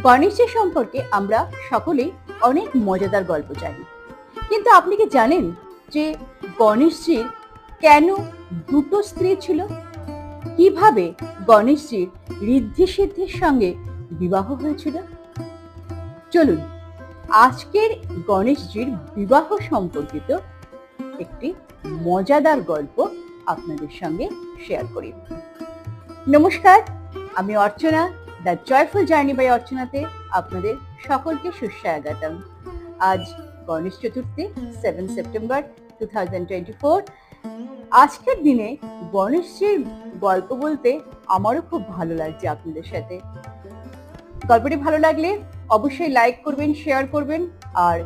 গণেশজি সম্পর্কে আমরা সকলেই অনেক মজাদার গল্প জানি, কিন্তু আপনি কি জানেন যে গণেশজির কেন দুটো স্ত্রী ছিল? কিভাবে গণেশজির ঋদ্ধি সিদ্ধির সঙ্গে বিবাহ হয়েছিল? চলুন আজকের গণেশজির বিবাহ সম্পর্কিত একটি মজাদার গল্প আপনাদের সঙ্গে শেয়ার করি। নমস্কার, আমি অর্চনা, দ্য জয়ফুল জার্নি বাই অর্চনাতে আপনাদের সকলকে সুস্বাগতম। আজ গণেশ চতুর্থী, 7 সেপ্টেম্বর 2024। আজকের দিনে গণেশজির গল্প বলতে আমারও খুব ভালো লাগছে আপনাদের সাথে। গল্পটি ভালো লাগলে অবশ্যই লাইক করবেন, শেয়ার করবেন, আর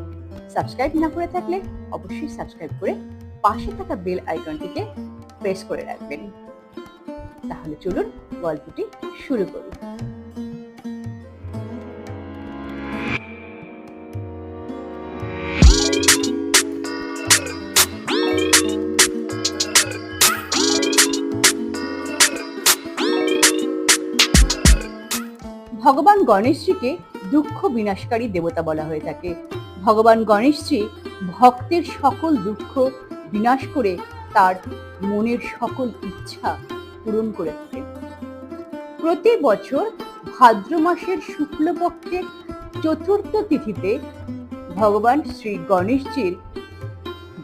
সাবস্ক্রাইব না করে থাকলে অবশ্যই সাবস্ক্রাইব করে পাশে থাকা বেল আইকনটিকে প্রেস করে রাখবেন। তাহলে চলুন গল্পটি শুরু করি। ভগবান গণেশজিকে দুঃখ বিনাশকারী দেবতা বলা হয়ে থাকে। ভগবান গণেশজি ভক্তের সকল দুঃখ বিনাশ করে তার মনের সকল ইচ্ছা পূরণ করে থাকেন। প্রতি বছর ভাদ্র মাসের শুক্লপক্ষের চতুর্থ তিথিতে ভগবান শ্রী গণেশজির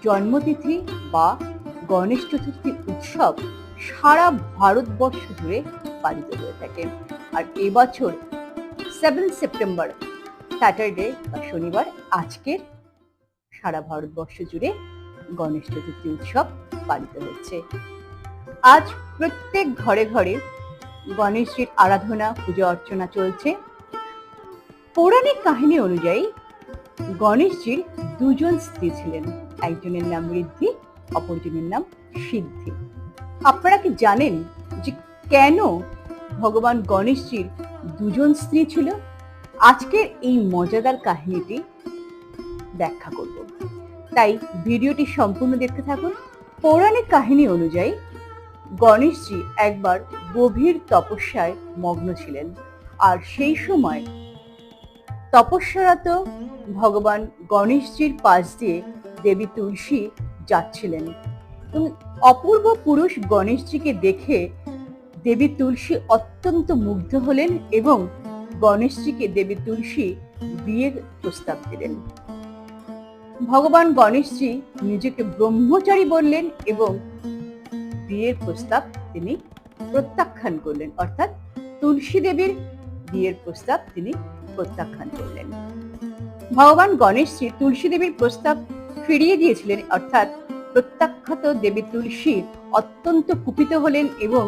জন্মতিথি বা গণেশ চতুর্থী উৎসব সারা ভারতবর্ষ জুড়ে পালিত হয়ে থাকে। আর এবছর 7 সেপ্টেম্বর স্যাটারডে বা শনিবার আজকের সারা ভারতবর্ষ জুড়ে গণেশ চতুর্থী উৎসব পালিত হচ্ছে। আজ প্রত্যেক ঘরে ঘরে গণেশজির আরাধনা, পূজা অর্চনা চলছে। পৌরাণিক কাহিনী অনুযায়ী গণেশজির দুজন স্ত্রী ছিলেন, একজনের নাম ঋদ্ধি, অপরজনের নাম সিদ্ধি। আপনারা কি জানেন যে কেন ভগবান গণেশজির দুজন স্ত্রী ছিল? আজকের এই মজাদার কাহিনীটি ব্যাখ্যা করব, তাই ভিডিওটি সম্পূর্ণ দেখতে থাকুন। পৌরাণিক কাহিনী অনুযায়ী গণেশজি একবার গভীর তপস্যায় মগ্ন ছিলেন, আর সেই সময় তপস্যারত ভগবান গণেশজির পাশ দিয়ে দেবী তুলসী যাচ্ছিলেন। অপূর্ব পুরুষ গণেশজিকে দেখে দেবী তুলসী অত্যন্ত মুগ্ধ হলেন এবং গণেশজিকে দেবী তুলসী বিয়ের প্রস্তাব দিলেন। ভগবান গণেশজি নিজেকে ব্রহ্মচারী বললেন এবং বিয়ের প্রস্তাব তিনি প্রত্যাখ্যান করলেন, অর্থাৎ তুলসী দেবীর বিয়ের প্রস্তাব তিনি প্রত্যাখ্যান করলেন। ভগবান গণেশজি তুলসী দেবীর প্রস্তাব ফিরিয়ে দিয়েছিলেন, অর্থাৎ প্রত্যাখ্যাত দেবী তুলসী অত্যন্ত কুপিত হলেন এবং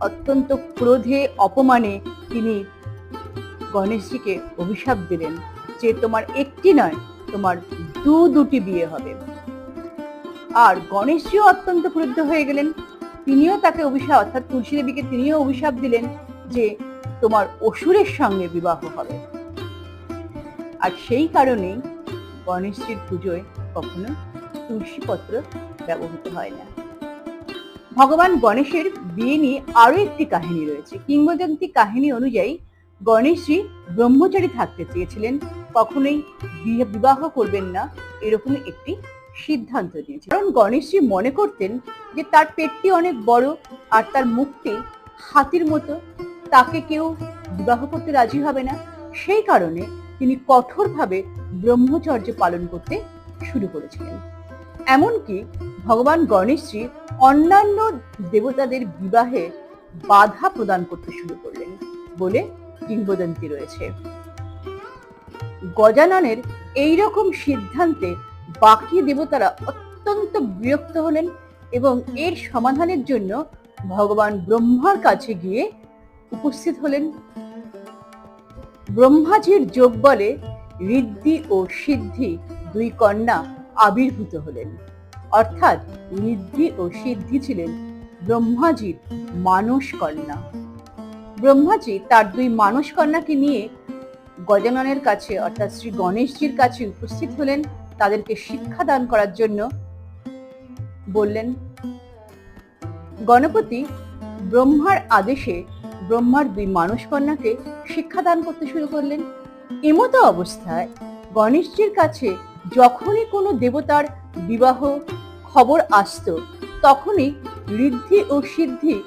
অত্যন্ত ক্রোধে অপমানে তিনি গণেশজিকে অভিশাপ দিলেন যে তোমার একটি নয়, তোমার দুটি বিয়ে হবে। আর গণেশজিও অত্যন্ত ক্রুদ্ধ হয়ে গেলেন, তিনিও তাকে অভিশাপ, অর্থাৎ তুলসী দেবীকে তিনিও অভিশাপ দিলেন যে তোমার অসুরের সঙ্গে বিবাহ হবে। আর সেই কারণেই গণেশজির পুজোয় কখনো তুলসী পত্র ব্যবহৃত হয় না। ভগবান গণেশের বিয়ে নিয়ে আরো একটি কাহিনী রয়েছে। কিংবদন্তি কাহিনী অনুযায়ী গণেশজি ব্রহ্মচারী থাকতে চেয়েছিলেন, কখনোই বিবাহ করবেন না, এরকম একটি সিদ্ধান্ত নিয়েছিলেন। কারণ গণেশজি মনে করতেন যে তার পেটটি অনেক বড় আর তার মুখটি হাতির মতো, তাকে কেউ বিবাহ করতে রাজি হবে না। সেই কারণে তিনি কঠোরভাবে ব্রহ্মচর্য পালন করতে শুরু করেছিলেন। এমনকি ভগবান গণেশজি অন্যান্য দেবতাদের বিবাহে বাধা প্রদান করতে শুরু করলেন বলে কিংবদন্তি রয়েছে। গজাননের এইরকম সিদ্ধান্তে বাকি দেবতারা অত্যন্ত বিরক্ত হলেন এবং এর সমাধানের জন্য ভগবান ব্রহ্মার কাছে গিয়ে উপস্থিত হলেন। ব্রহ্মাজির যোগ বলে ঋদ্ধি ও সিদ্ধি দুই কন্যা আবির্ভূত হলেন, অর্থাৎ ঋদ্ধি ও সিদ্ধি ছিলেন ব্রহ্মাজির মানস কন্যা। ব্রহ্মাজি তার দুই মানস কন্যাকে নিয়ে গজাননের কাছে, অর্থাৎ শ্রী গণেশজির কাছে উপস্থিত হলেন, তাদেরকে শিক্ষা দান করার জন্য বললেন। গণপতি ব্রহ্মার আদেশে ব্রহ্মার দুই মানস কন্যাকে শিক্ষাদান করতে শুরু করলেন। এমতো অবস্থায় গণেশজির কাছে যখনই কোনো দেবতার বিবাহ খবর আসতো, তখনই ঋদ্ধি ও সিদ্ধি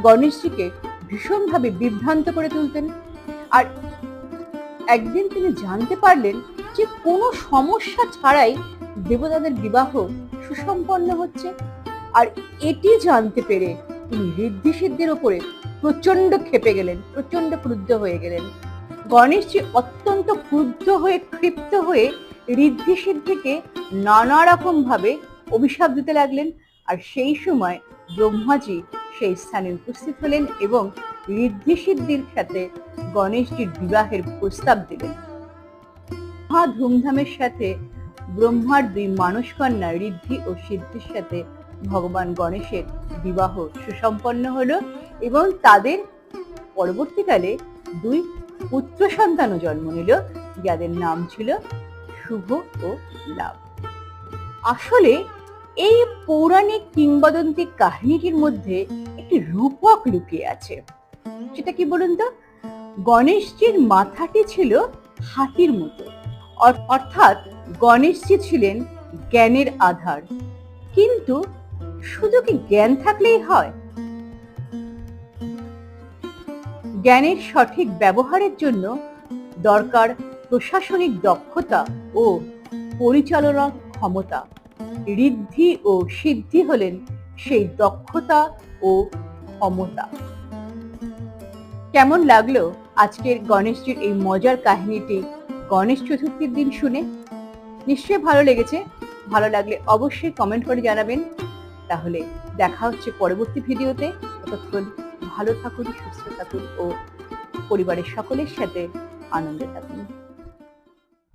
গণেশজিকে ভীষণভাবে বিভ্রান্ত করে তুলতেন। আর একদিন তিনি জানতে পারলেন যে কোনো সমস্যা ছাড়াই দেবতাদের বিবাহ সুসম্পন্ন হচ্ছে। আর এটি জানতে পেরে তিনি ঋদ্ধি সিদ্ধির ওপরে প্রচন্ড ক্ষেপে গেলেন, প্রচন্ড ক্রুদ্ধ হয়ে গেলেন। গণেশজি অত্যন্ত ক্রুদ্ধ হয়ে, ক্ষিপ্ত হয়ে ঋদ্ধি সিদ্ধিকে নানা রকম ভাবে অভিশাপ দিতে লাগলেন। আর সেই সময় ব্রহ্মাজি সেই স্থানে উপস্থিত হলেন এবং ঋদ্ধি সিদ্ধির সাথে গণেশজির বিবাহের প্রস্তাব দিলেন। মহা ধুমধামের সাথে ব্রহ্মার দুই মানস কন্যা ঋদ্ধি ও সিদ্ধির সাথে ভগবান গণেশের বিবাহ সুসম্পন্ন হলো এবং তাদের পরবর্তীকালে দুই পুত্র সন্তানও জন্ম নিল, যাদের নাম ছিল শুভ ও লাভ। আসলে এই পৌরাণিক কিংবদন্তি কাহিনীটির মধ্যে একটি রূপক লুকিয়ে আছে। সেটা কি বলুন তো? গণেশজির মাথাটি ছিল হাতির মতো, অর্থাৎ গণেশজি ছিলেন জ্ঞানের আধার। কিন্তু শুধু কি জ্ঞান থাকলেই হয়? জ্ঞানের সঠিক ব্যবহারের জন্য দরকার প্রশাসনিক দক্ষতা ও পরিচালনা ক্ষমতা। ঋদ্ধি ও সিদ্ধি হলেন সেই দক্ষতা ও ক্ষমতা। কেমন লাগলো আজকের গণেশজির এই মজার কাহিনীটি গণেশ চতুর্থীর দিন শুনে? নিশ্চয়ই ভালো লেগেছে। ভালো লাগলে অবশ্যই কমেন্ট করে জানাবেন। তাহলে দেখা হচ্ছে পরবর্তী ভিডিওতে। ততক্ষণ ভালো থাকুন, সুস্থ থাকুন ও পরিবারের সকলের সাথে আনন্দে থাকুন।